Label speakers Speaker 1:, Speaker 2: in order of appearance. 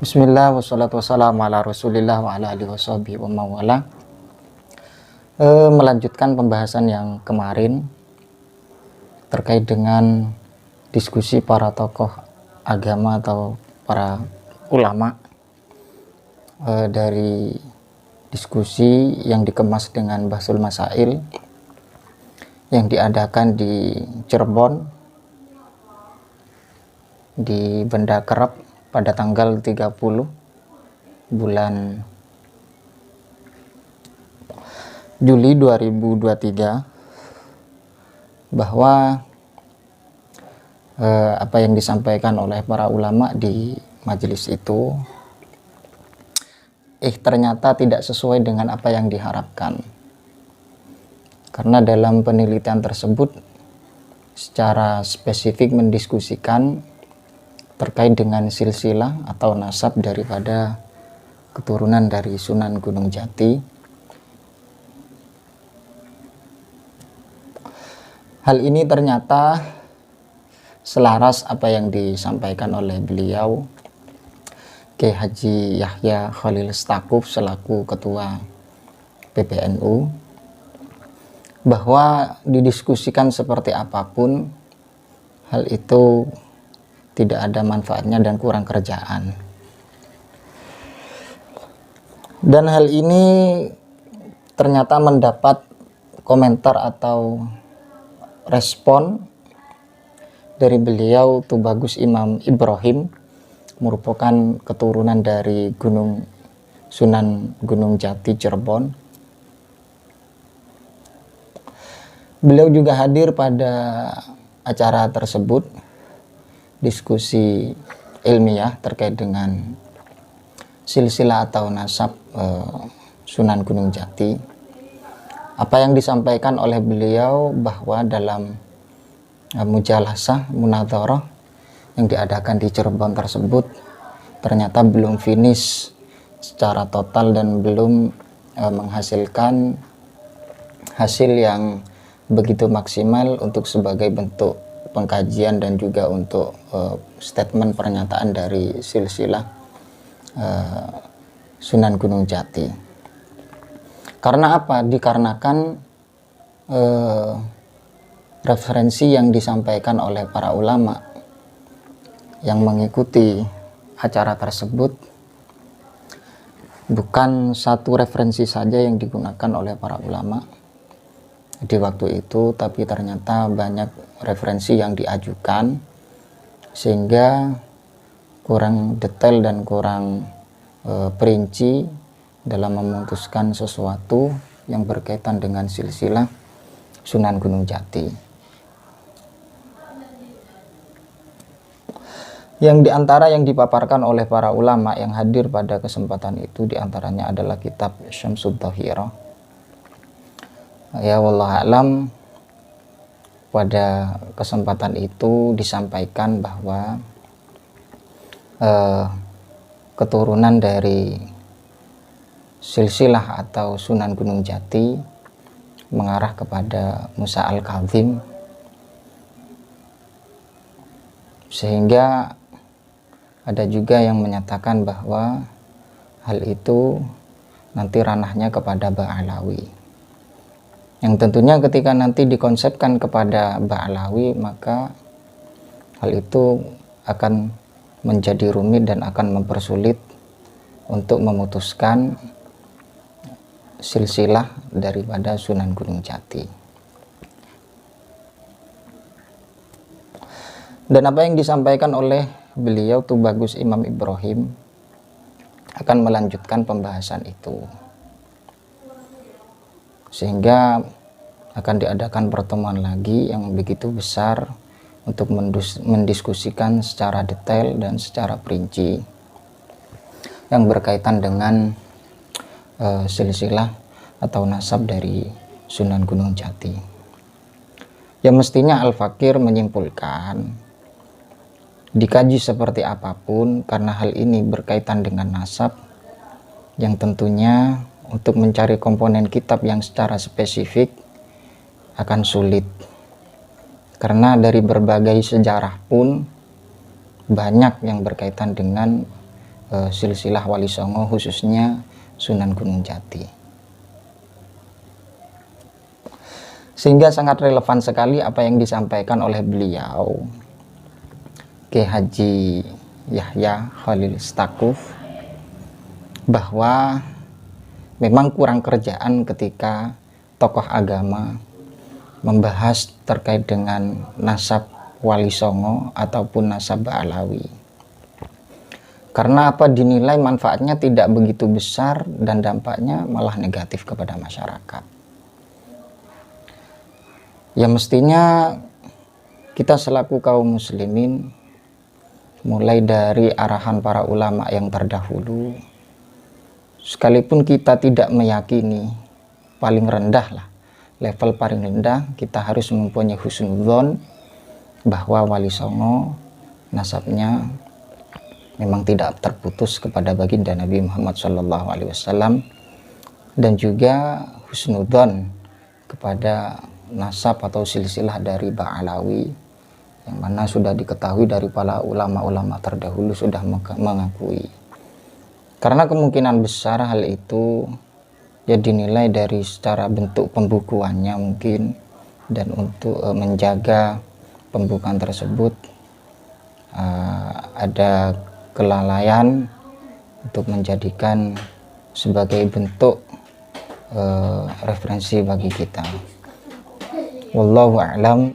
Speaker 1: Bismillah wassalatu wassalamu ala rasulillah wa ala alihi washabihi wa mawala. Melanjutkan pembahasan yang kemarin terkait dengan diskusi para tokoh agama atau para ulama, dari diskusi yang dikemas dengan Bahsul Masail yang diadakan di Cirebon di Benda Kerep pada tanggal 30 bulan Juli 2023, bahwa apa yang disampaikan oleh para ulama di majelis itu ternyata tidak sesuai dengan apa yang diharapkan, karena dalam penelitian tersebut secara spesifik mendiskusikan terkait dengan silsilah atau nasab daripada keturunan dari Sunan Gunung Jati. Hal ini ternyata selaras apa yang disampaikan oleh beliau Kiai Haji Yahya Khalil Stakuf selaku ketua PBNU, bahwa didiskusikan seperti apapun hal itu tidak ada manfaatnya dan kurang kerjaan. Dan hal ini ternyata mendapat komentar atau respon dari beliau Tubagus Imam Ibrahim, merupakan keturunan dari Sunan Gunung Jati Cirebon. Beliau juga hadir pada acara tersebut, diskusi ilmiah terkait dengan silsilah atau nasab Sunan Gunung Jati. Apa yang disampaikan oleh beliau bahwa dalam mujalasah munadharah yang diadakan di Cirebon tersebut ternyata belum finish secara total dan belum menghasilkan hasil yang begitu maksimal untuk sebagai bentuk pengkajian dan juga untuk statement pernyataan dari silsilah Sunan Gunung Jati. Karena apa? Dikarenakan referensi yang disampaikan oleh para ulama yang mengikuti acara tersebut bukan satu referensi saja yang digunakan oleh para ulama di waktu itu, tapi ternyata banyak referensi yang diajukan sehingga kurang detail dan kurang perinci dalam memutuskan sesuatu yang berkaitan dengan silsilah Sunan Gunung Jati. Yang diantara yang dipaparkan oleh para ulama yang hadir pada kesempatan itu diantaranya adalah kitab Syamsud Dhahirah. Ya wallahu alam, pada kesempatan itu disampaikan bahwa keturunan dari silsilah atau Sunan Gunung Jati mengarah kepada Musa Al-Kadzim, sehingga ada juga yang menyatakan bahwa hal itu nanti ranahnya kepada Ba'alawi, yang tentunya ketika nanti dikonsepkan kepada Ba'alawi maka hal itu akan menjadi rumit dan akan mempersulit untuk memutuskan silsilah daripada Sunan Gunung Jati. Dan apa yang disampaikan oleh beliau Tubagus Imam Ibrahim akan melanjutkan pembahasan itu, sehingga akan diadakan pertemuan lagi yang begitu besar untuk mendiskusikan secara detail dan secara perinci yang berkaitan dengan silsilah atau nasab dari Sunan Gunung Jati. Ya mestinya Al-Fakir menyimpulkan, dikaji seperti apapun, karena hal ini berkaitan dengan nasab yang tentunya untuk mencari komponen kitab yang secara spesifik akan sulit, karena dari berbagai sejarah pun banyak yang berkaitan dengan silsilah Wali Songo, khususnya Sunan Gunung Jati. Sehingga sangat relevan sekali apa yang disampaikan oleh beliau, Kiai Haji Yahya Khalil Stakuf, bahwa memang kurang kerjaan ketika tokoh agama membahas terkait dengan nasab Wali Songo ataupun nasab Ba'alawi. Karena apa? Dinilai manfaatnya tidak begitu besar dan dampaknya malah negatif kepada masyarakat. Ya mestinya kita selaku kaum muslimin, mulai dari arahan para ulama yang terdahulu, sekalipun kita tidak meyakini, paling rendah lah, level paling rendah, kita harus mempunyai husnudzon bahwa Wali Songo nasabnya memang tidak terputus kepada baginda Nabi Muhammad SAW, dan juga husnudzon kepada nasab atau silsilah dari Ba'alawi, yang mana sudah diketahui dari para ulama-ulama terdahulu sudah mengakui. Karena kemungkinan besar hal itu ya dinilai dari secara bentuk pembukuannya mungkin, dan untuk menjaga pembukaan tersebut ada kelalaian untuk menjadikan sebagai bentuk referensi bagi kita. Wallahu a'lam